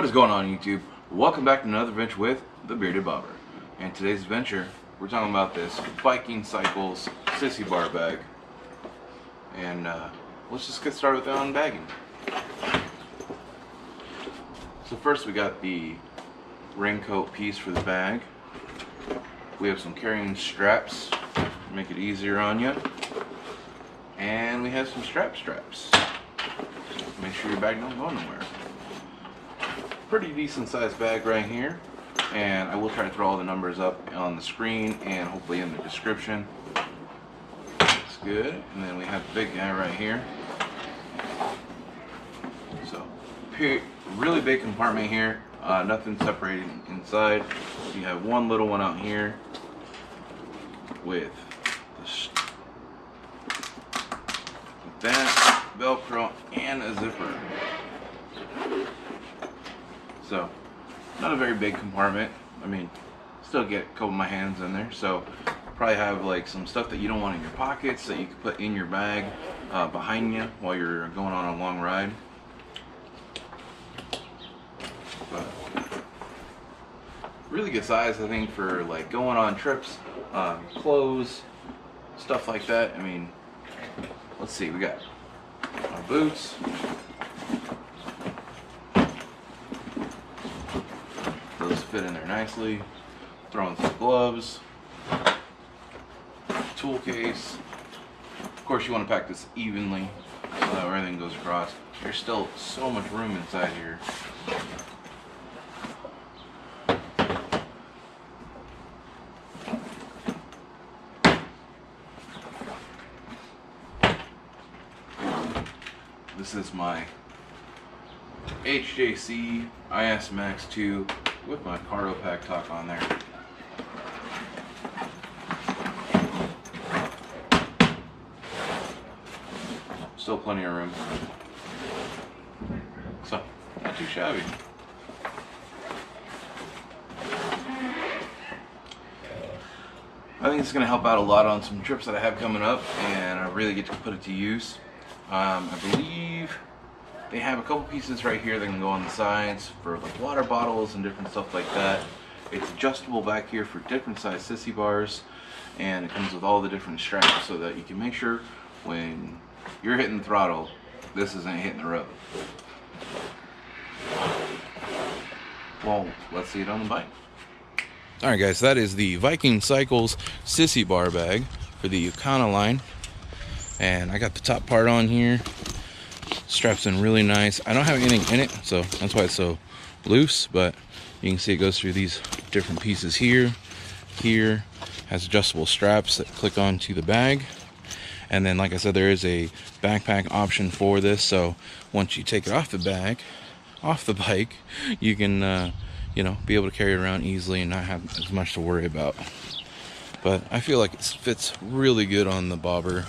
What is going on, YouTube? Welcome back to another adventure with the Bearded Bobber. And today's adventure, we're talking about this Viking Cycles Sissy bar bag. And let's just get started with the unbagging. So first we got the raincoat piece for the bag. We have some carrying straps to make it easier on you. And we have some straps. Make sure your bag don't go nowhere. Pretty decent sized bag right here, and I will try to throw all the numbers up on the screen and hopefully in the description. That's good. And then we have the big guy right here. So really big compartment here, nothing separated inside. You have one little one out here with that Velcro and a zipper. So, not a very big compartment. I mean, still get a couple of my hands in there. So, probably have like some stuff that you don't want in your pockets that you can put in your bag behind you while you're going on a long ride. But really good size, I think, for like going on trips, clothes, stuff like that. I mean, let's see, we got our boots. Those fit in there nicely. Throw in some gloves, tool case. Of course, you want to pack this evenly so that everything goes across. There's still so much room inside here. This is my HJC Helmets3 with my cargo pack top on there. Still plenty of room. So, not too shabby. I think it's going to help out a lot on some trips that I have coming up, and I really get to put it to use. I believe they have a couple pieces right here that can go on the sides for like water bottles and different stuff like that. It's adjustable back here for different size sissy bars, and it comes with all the different straps so that you can make sure when you're hitting the throttle, this isn't hitting the road. Well, let's see it on the bike. Alright guys, that is the Viking Cycles Sissy bar bag for the Yukana line. And I got the top part on here. Straps in really nice. I don't have anything in it, so that's why it's so loose, but you can see it goes through these different pieces here. Here has adjustable straps that click onto the bag. And then, like I said, there is a backpack option for this, so once you take it off the bag, off the bike, you can you know, be able to carry it around easily and not have as much to worry about. But I feel like it fits really good on the bobber.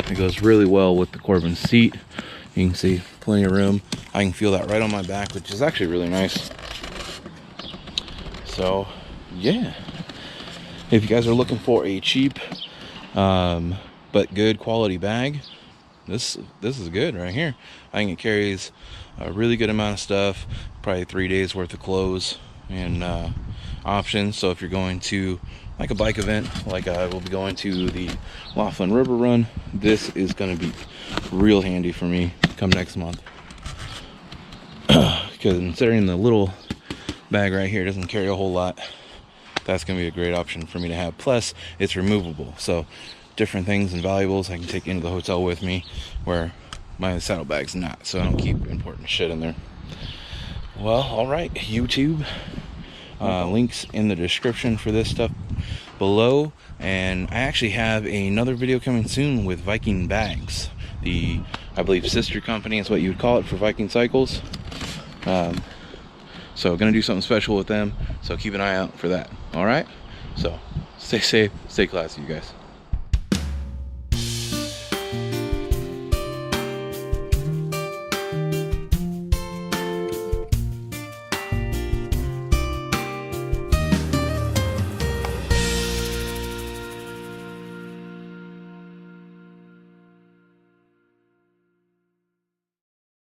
It goes really well with the Corbin seat. You can see plenty of room. I can feel that right on my back, which is actually really nice. So yeah, if you guys are looking for a cheap but good quality bag, this is good right here. I think it carries a really good amount of stuff, probably 3 days worth of clothes and options. So if you're going to like a bike event, like I will be going to the Laughlin River Run, this is going to be real handy for me come next month. Because considering the little bag right here doesn't carry a whole lot, that's going to be a great option for me to have. Plus, it's removable, so different things and valuables I can take into the hotel with me, where my saddlebag's not, so I don't keep important shit in there. Well, alright, YouTube. Links in the description for this stuff below, and I actually have another video coming soon with Viking bags, the I believe sister company is what you would call it for Viking Cycles. So gonna do something special with them, so keep an eye out for that. All right, so stay safe, stay classy, you guys.